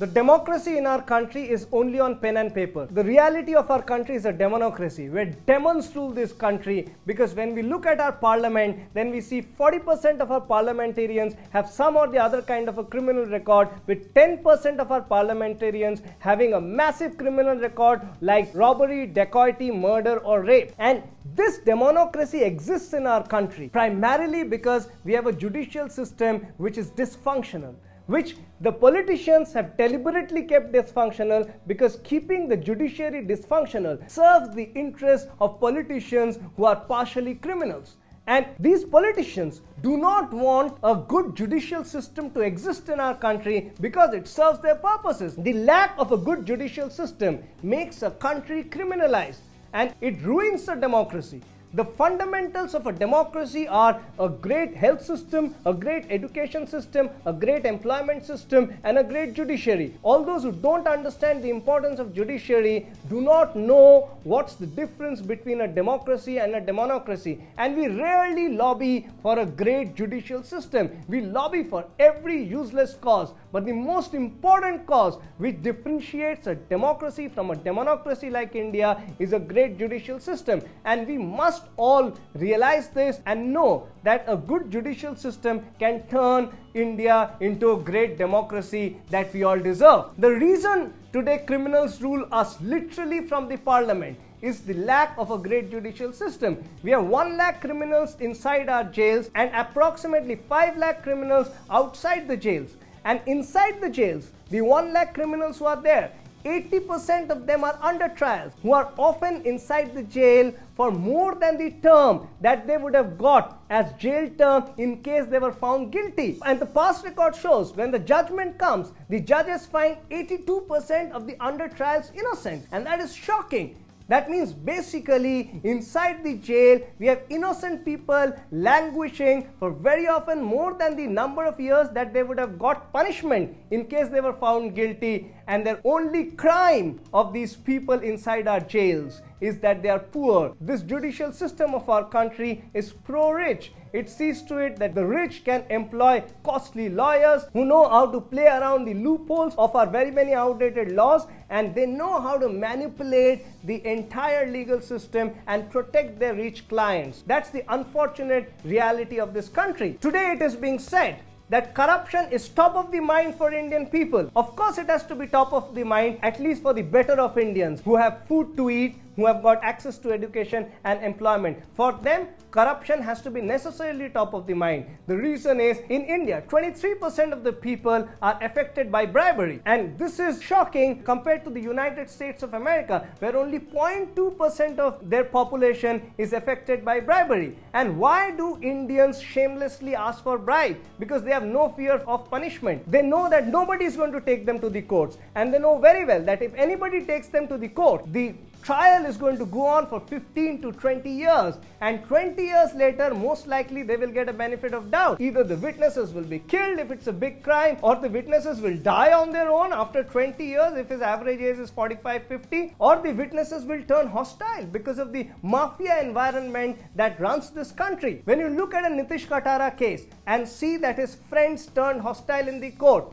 The democracy in our country is only on pen and paper. The reality of our country is a democracy, where demons rule this country, because when we look at our parliament, then we see 40% of our parliamentarians have some or the other kind of a criminal record, with 10% of our parliamentarians having a massive criminal record like robbery, dacoity, murder or rape. And this democracy exists in our country primarily because we have a judicial system which is dysfunctional, which the politicians have deliberately kept dysfunctional, because keeping the judiciary dysfunctional serves the interests of politicians who are partially criminals. And these politicians do not want a good judicial system to exist in our country because it serves their purposes. The lack of a good judicial system makes a country criminalized, and it ruins the democracy. The fundamentals of a democracy are a great health system, a great education system, a great employment system, and a great judiciary. All those who don't understand the importance of judiciary do not know what's the difference between a democracy and a demonocracy. And we rarely lobby for a great judicial system. We lobby for every useless cause. But the most important cause which differentiates a democracy from a demonocracy like India is a great judicial system. And we must all realize this and know that a good judicial system can turn India into a great democracy that we all deserve. The reason today criminals rule us literally from the parliament is the lack of a great judicial system. We have 1 lakh criminals inside our jails and approximately 5 lakh criminals outside the jails. And inside the jails, the 1 lakh criminals who are there, 80% of them are under trials, who are often inside the jail for more than the term that they would have got as jail term in case they were found guilty. And the past record shows when the judgment comes, the judges find 82% of the under trials innocent, and that is shocking. That means basically inside the jail we have innocent people languishing for very often more than the number of years that they would have got punishment in case they were found guilty, and their only crime of these people inside our jails is that they are poor. This judicial system of our country is pro-rich. It sees to it that the rich can employ costly lawyers who know how to play around the loopholes of our very many outdated laws, and they know how to manipulate the entire legal system and protect their rich clients. That's the unfortunate reality of this country. Today it is being said that corruption is top of the mind for Indian people. Of course it has to be top of the mind, at least for the better of Indians who have food to eat, who have got access to education and employment. For them, corruption has to be necessarily top of the mind. The reason is, in India, 23% of the people are affected by bribery. And this is shocking compared to the United States of America, where only 0.2% of their population is affected by bribery. And why do Indians shamelessly ask for bribe? Because they have no fear of punishment. They know that nobody is going to take them to the courts. And they know very well that if anybody takes them to the court, the trial is going to go on for 15 to 20 years, and 20 years later most likely they will get a benefit of doubt. Either the witnesses will be killed if it's a big crime, or the witnesses will die on their own after 20 years if his average age is 45-50, or the witnesses will turn hostile because of the mafia environment that runs this country. When you look at a Nitish Katara case and see that his friends turned hostile in the court,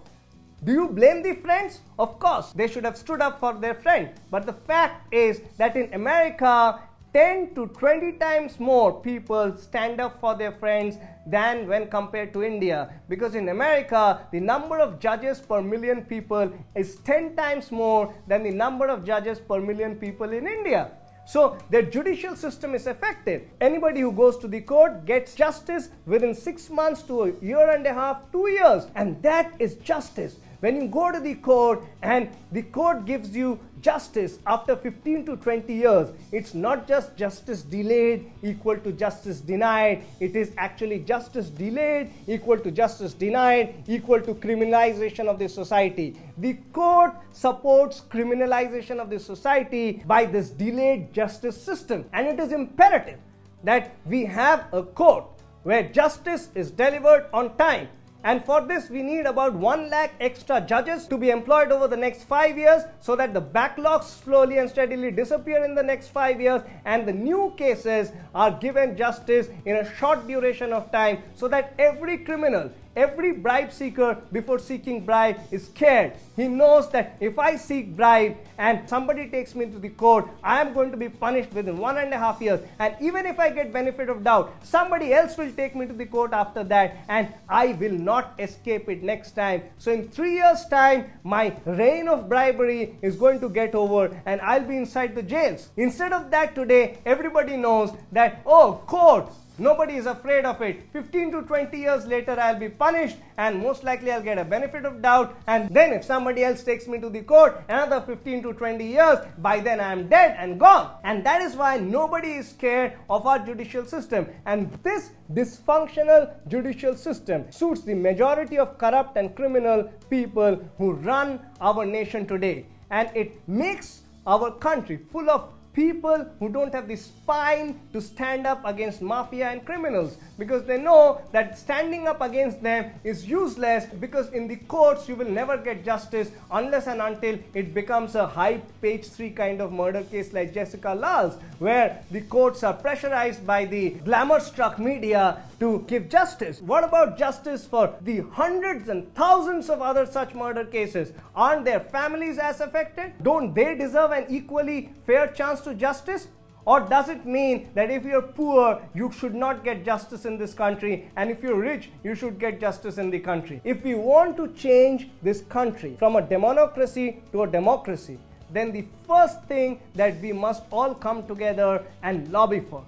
do you blame the friends? Of course, they should have stood up for their friend. But the fact is that in America, 10 to 20 times more people stand up for their friends than when compared to India. Because in America, the number of judges per million people is 10 times more than the number of judges per million people in India. So their judicial system is effective. Anybody who goes to the court gets justice within 6 months to a year and a half, 2 years. And that is justice. When you go to the court and the court gives you justice after 15 to 20 years, it's not just justice delayed equal to justice denied. It is actually justice delayed equal to justice denied equal to criminalization of the society. The court supports criminalization of the society by this delayed justice system. And it is imperative that we have a court where justice is delivered on time. And for this, we need about 1 lakh extra judges to be employed over the next 5 years, so that the backlogs slowly and steadily disappear in the next 5 years, and the new cases are given justice in a short duration of time, so that every criminal, every bribe seeker before seeking bribe is scared. He knows that if I seek bribe and somebody takes me to the court, I am going to be punished within 1.5 years. And even if I get benefit of doubt, somebody else will take me to the court after that, and I will not escape it next time. So in 3 years' time, my reign of bribery is going to get over and I'll be inside the jails. Instead of that, today, everybody knows that, oh, court, nobody is afraid of it. 15 to 20 years later, I'll be punished and most likely I'll get a benefit of doubt. And then if somebody else takes me to the court, another 15 to 20 years, by then I'm dead and gone. And that is why nobody is scared of our judicial system. And this dysfunctional judicial system suits the majority of corrupt and criminal people who run our nation today. And it makes our country full of people who don't have the spine to stand up against mafia and criminals, because they know that standing up against them is useless, because in the courts you will never get justice unless and until it becomes a high page 3 kind of murder case like Jessica Lal's, where the courts are pressurized by the glamour-struck media to give justice. What about justice for the hundreds and thousands of other such murder cases? Aren't their families as affected? Don't they deserve an equally fair chance to justice? Or does it mean that if you're poor, you should not get justice in this country, and if you're rich, you should get justice in the country? If we want to change this country from a democracy to a democracy, then the first thing that we must all come together and lobby for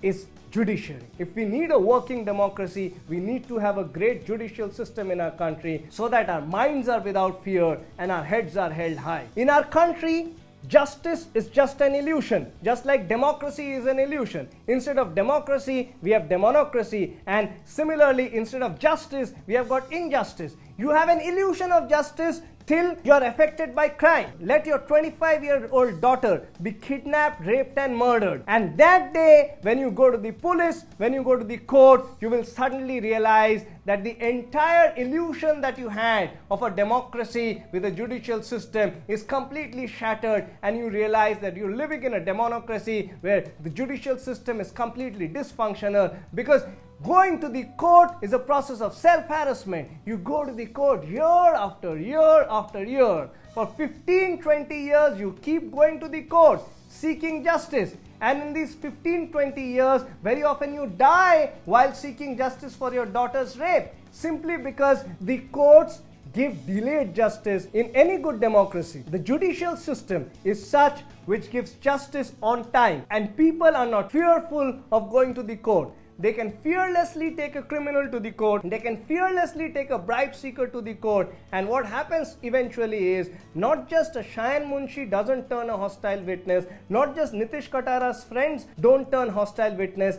is judiciary. If we need a working democracy, we need to have a great judicial system in our country so that our minds are without fear and our heads are held high. In our country, justice is just an illusion, just like democracy is an illusion. Instead of democracy, we have demonocracy, and similarly, instead of justice, we have got injustice. You have an illusion of justice till you are affected by crime. Let your 25-year-old daughter be kidnapped, raped and murdered. And that day, when you go to the police, when you go to the court, you will suddenly realize that the entire illusion that you had of a democracy with a judicial system is completely shattered, and you realize that you're living in a democracy where the judicial system is completely dysfunctional, because going to the court is a process of self-harassment. You go to the court year after year after year. For 15-20 years, you keep going to the court seeking justice. And in these 15-20 years, very often you die while seeking justice for your daughter's rape, simply because the courts give delayed justice. In any good democracy, the judicial system is such which gives justice on time, and people are not fearful of going to the court. They can fearlessly take a criminal to the court. They can fearlessly take a bribe seeker to the court. And what happens eventually is, not just a Shayan Munshi doesn't turn a hostile witness, not just Nitish Katara's friends don't turn hostile witness.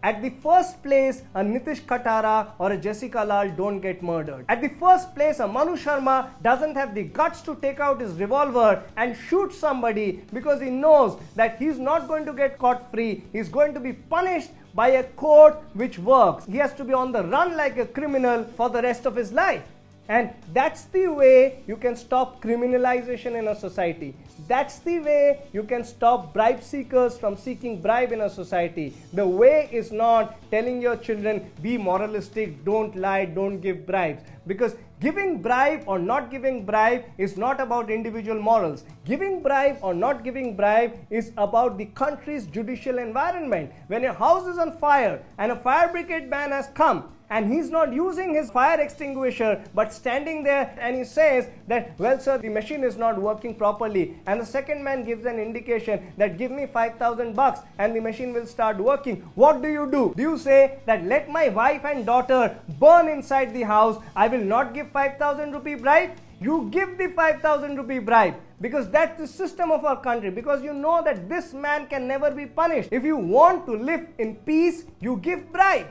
At the first place, a Nitish Katara or a Jessica Lal don't get murdered. At the first place, a Manu Sharma doesn't have the guts to take out his revolver and shoot somebody, because he knows that he's not going to get caught free. He's going to be punished by a court which works. He has to be on the run like a criminal for the rest of his life. And that's the way you can stop criminalization in a society. That's the way you can stop bribe seekers from seeking bribe in a society. The way is not telling your children, be moralistic, don't lie, don't give bribes. Because giving bribe or not giving bribe is not about individual morals. Giving bribe or not giving bribe is about the country's judicial environment. When your house is on fire and a fire brigade man has come, and he's not using his fire extinguisher but standing there, and he says that, well sir, the machine is not working properly, and the second man gives an indication that give me 5,000 bucks and the machine will start working. What do? Do you say that let my wife and daughter burn inside the house, I will not give 5,000 rupee bribe? You give the 5,000 rupee bribe, because that's the system of our country, because you know that this man can never be punished. If you want to live in peace, you give bribe.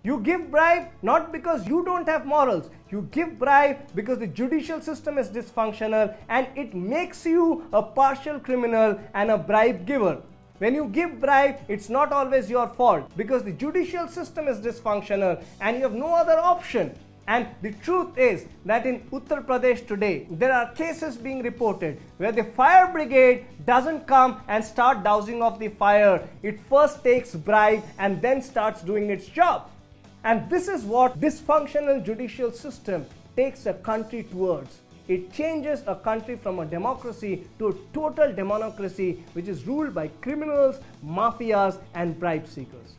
You give bribe not because you don't have morals. You give bribe because the judicial system is dysfunctional and it makes you a partial criminal and a bribe giver. When you give bribe, it's not always your fault, because the judicial system is dysfunctional and you have no other option. And the truth is that in Uttar Pradesh today, there are cases being reported where the fire brigade doesn't come and start dousing off the fire. It first takes bribe and then starts doing its job. And this is what dysfunctional judicial system takes a country towards. It changes a country from a democracy to a total democracy which is ruled by criminals, mafias, and bribe seekers.